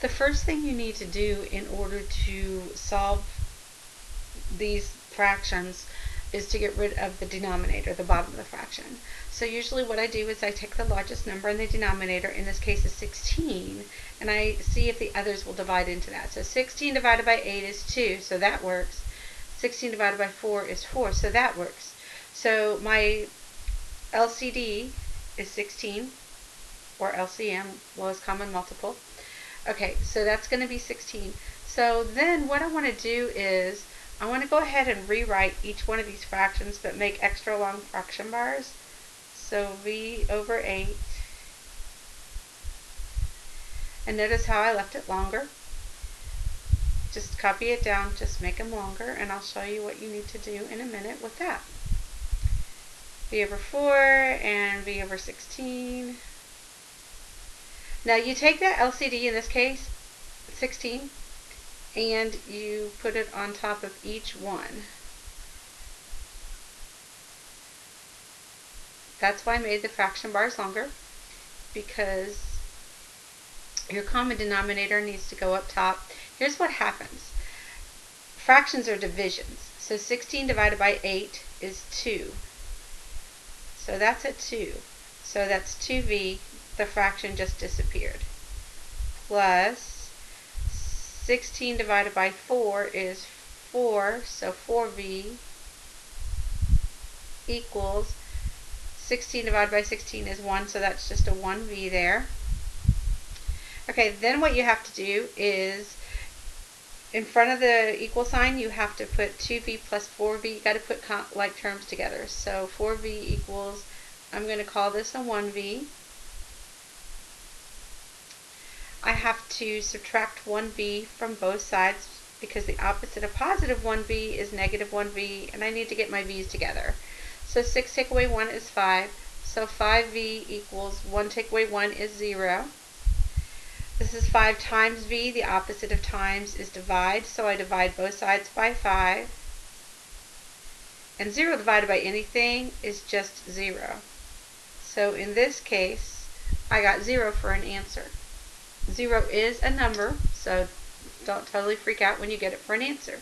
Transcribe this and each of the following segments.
The first thing you need to do in order to solve these fractions is to get rid of the denominator, the bottom of the fraction. So usually what I do is I take the largest number in the denominator, in this case is 16, and I see if the others will divide into that. So 16 divided by 8 is 2, so that works. 16 divided by 4 is 4, so that works. So my LCD is 16, or LCM, lowest common multiple. Okay, so that's going to be 16. So then what I want to do is I want to go ahead and rewrite each one of these fractions, but make extra long fraction bars. So v over 8. And notice how I left it longer. Just copy it down, just make them longer, and I'll show you what you need to do in a minute with that. V over 4 and v over 16. Now you take that LCD, in this case 16, and you put it on top of each one. That's why I made the fraction bars longer, because your common denominator needs to go up top. Here's what happens. Fractions are divisions. So 16 divided by 8 is 2. So that's a 2. So that's 2v. The fraction just disappeared. Plus 16 divided by 4 is 4. So 4v equals 16 divided by 16 is 1. So that's just a 1v there. Okay, then what you have to do is in front of the equal sign you have to put 2v plus 4v. You got to put like terms together. So 4v equals, I'm going to call this a 1v. I have to subtract 1v from both sides because the opposite of positive 1v is negative 1v, and I need to get my v's together. So 6 take away 1 is 5. So 5v equals 1 take away 1 is 0. This is 5 times v. The opposite of times is divide, so I divide both sides by 5. And 0 divided by anything is just 0. So in this case, I got 0 for an answer. 0 is a number, so don't totally freak out when you get it for an answer.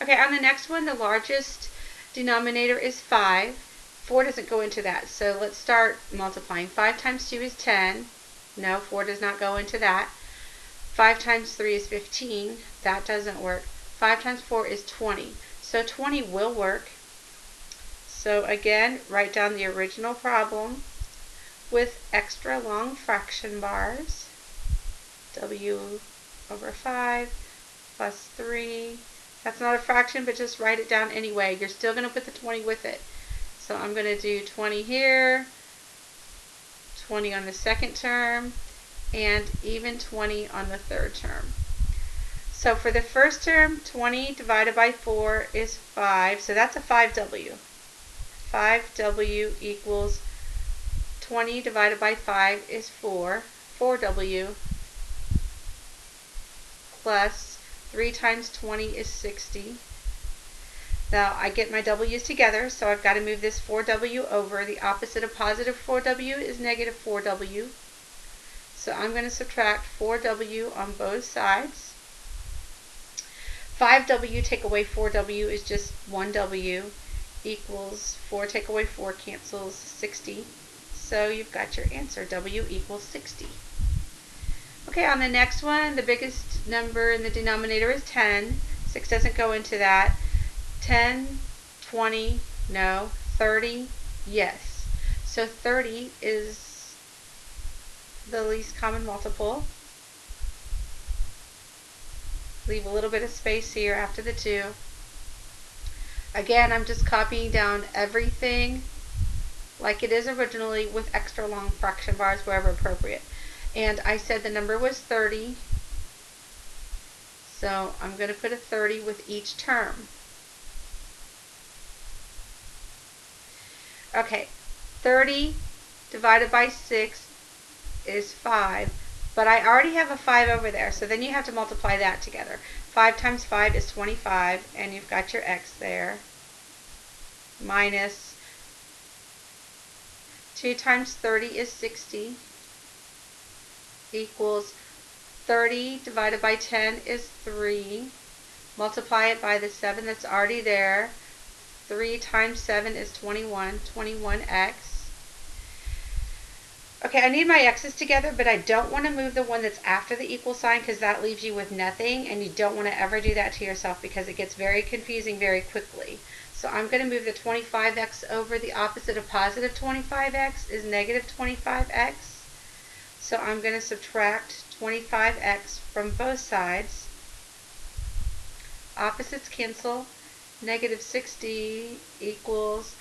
Okay, on the next one, the largest denominator is 5. 4 doesn't go into that, so let's start multiplying. 5 times 2 is 10. No, 4 does not go into that. 5 times 3 is 15. That doesn't work. 5 times 4 is 20. So 20 will work. So again, write down the original problem with extra long fraction bars. W over 5 plus 3. That's not a fraction, but just write it down anyway. You're still going to put the 20 with it. So I'm going to do 20 here, 20 on the second term, and even 20 on the third term. So for the first term, 20 divided by 4 is 5. So that's a 5w. 5w equals 20 divided by 5 is 4. 4w plus 3 times 20 is 60. Now I get my w's together, so I've got to move this 4w over. The opposite of positive 4w is negative 4w. So I'm going to subtract 4w on both sides. 5w take away 4w is just 1w equals 4 take away 4 cancels 60. So you've got your answer, w equals 60. Okay, on the next one, the biggest number in the denominator is 10. 6 doesn't go into that. 10, 20, no. 30, yes. So 30 is the least common multiple. Leave a little bit of space here after the 2. Again, I'm just copying down everything like it is originally with extra long fraction bars wherever appropriate. And I said the number was 30, so I'm going to put a 30 with each term. Okay, 30 divided by 6 is 5, but I already have a 5 over there, so then you have to multiply that together. 5 times 5 is 25, and you've got your x there, minus 2 times 30 is 60, equals 30 divided by 10 is 3. Multiply it by the 7 that's already there. 3 times 7 is 21, 21x. Okay, I need my x's together, but I don't want to move the one that's after the equal sign because that leaves you with nothing, and you don't want to ever do that to yourself because it gets very confusing very quickly. So I'm going to move the 25x over. The opposite of positive 25x is negative 25x. So I'm going to subtract 25x from both sides. Opposites cancel. Negative 60 equals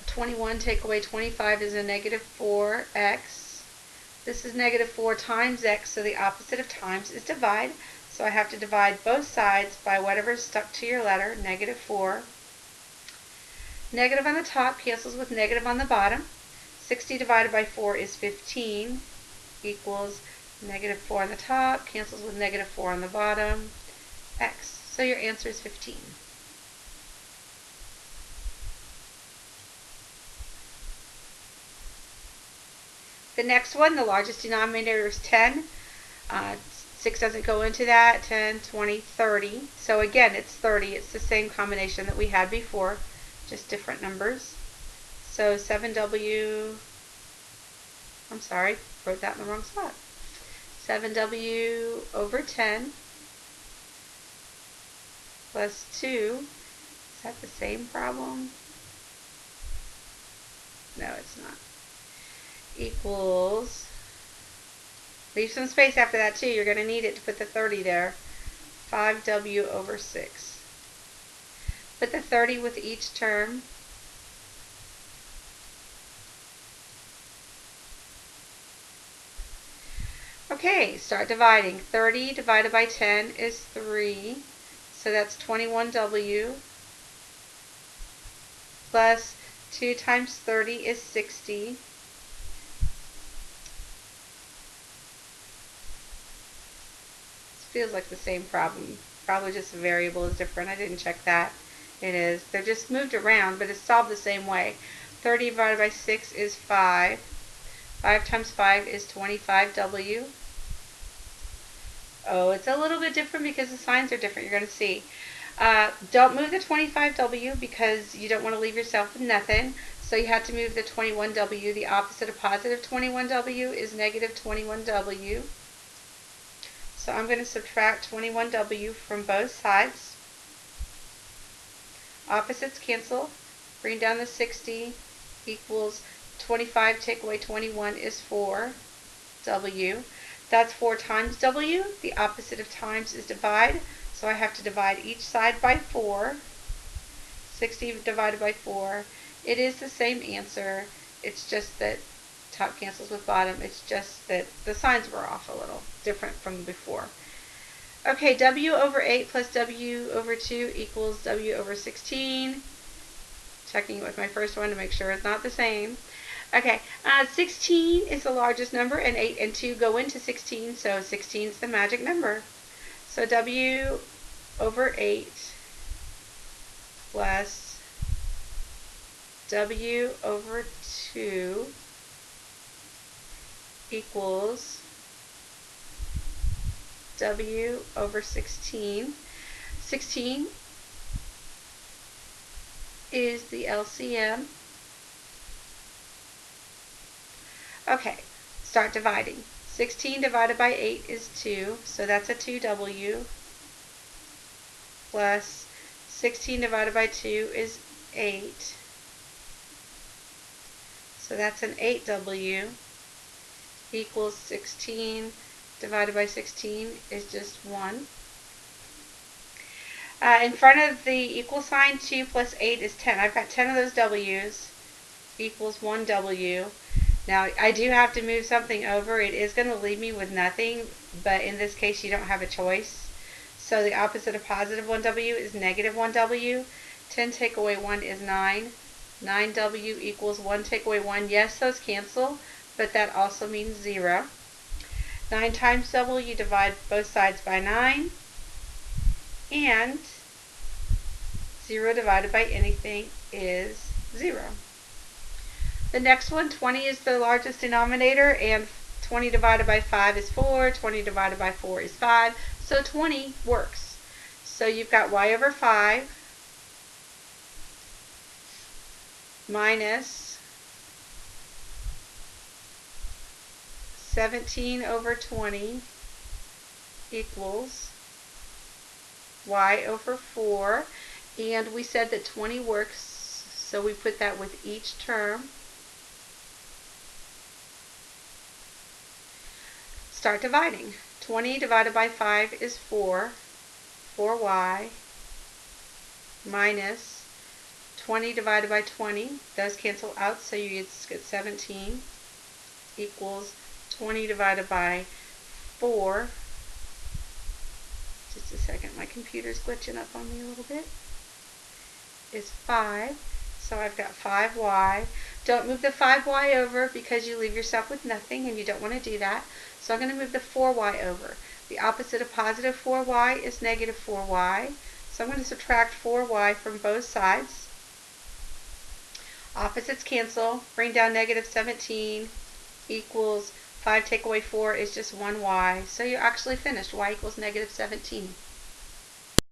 21 take away 25 is a negative 4x. This is negative 4 times x, so the opposite of times is divide. So I have to divide both sides by whatever is stuck to your letter, negative 4. Negative on the top cancels with negative on the bottom. 60 divided by 4 is 15 equals negative 4 on the top, cancels with negative 4 on the bottom, x. So your answer is 15. The next one, the largest denominator is 10. 6 doesn't go into that. 10, 20, 30. So again, it's 30. It's the same combination that we had before, just different numbers. So 7w, I'm sorry, wrote that in the wrong spot. 7w over 10 plus 2. Is that the same problem? No, it's not. Equals, leave some space after that too, you're going to need it to put the 30 there, 5w over 6. Put the 30 with each term. Okay, start dividing. 30 divided by 10 is 3, so that's 21w, plus 2 times 30 is 60. Feels like the same problem. Probably just the variable is different. I didn't check that. It is. They're just moved around, but it's solved the same way. 30 divided by 6 is 5. 5 times 5 is 25w. Oh, it's a little bit different because the signs are different. You're going to see. Don't move the 25w because you don't want to leave yourself with nothing. So you have to move the 21w. The opposite of positive 21w is negative 21w. So I'm going to subtract 21w from both sides. Opposites cancel. Bring down the 60 equals 25 take away 21 is 4w. That's 4 times w. The opposite of times is divide. So I have to divide each side by 4. 60 divided by 4. It is the same answer. It's just that top cancels with bottom. It's just that the signs were off a little, different from before. Okay, w over 8 plus w over 2 equals w over 16. Checking with my first one to make sure it's not the same. Okay, 16 is the largest number, and 8 and 2 go into 16, so 16 is the magic number. So w over 8 plus w over 2 equals w over 16. 16 is the LCM. Okay, start dividing. 16 divided by 8 is 2, so that's a 2w, plus 16 divided by 2 is 8, so that's an 8w, equals 16 divided by 16 is just 1. In front of the equal sign, 2 plus 8 is 10. I've got 10 of those w's, equals 1w. Now, I do have to move something over. It is going to leave me with nothing, but in this case, you don't have a choice. So the opposite of positive 1w is negative 1w. 10 take away 1 is 9. 9w equals 1 take away 1. Yes, those cancel, but that also means 0. 9 times w, you divide both sides by 9. And 0 divided by anything is 0. The next one, 20 is the largest denominator, and 20 divided by 5 is 4, 20 divided by 4 is 5, so 20 works. So you've got y over 5 minus 17 over 20 equals y over 4, and we said that 20 works, so we put that with each term. Start dividing. 20 divided by 5 is 4y, minus 20 divided by 20, those cancel out, so you get 17, equals 20 divided by 4, just a second, my computer's glitching up on me a little bit, is 5, so I've got 5y. Don't move the 5y over because you leave yourself with nothing and you don't want to do that. So I'm going to move the 4y over. The opposite of positive 4y is negative 4y. So I'm going to subtract 4y from both sides. Opposites cancel. Bring down negative 17 equals 5 take away 4 is just 1y. So you actually finished. Y equals negative 17.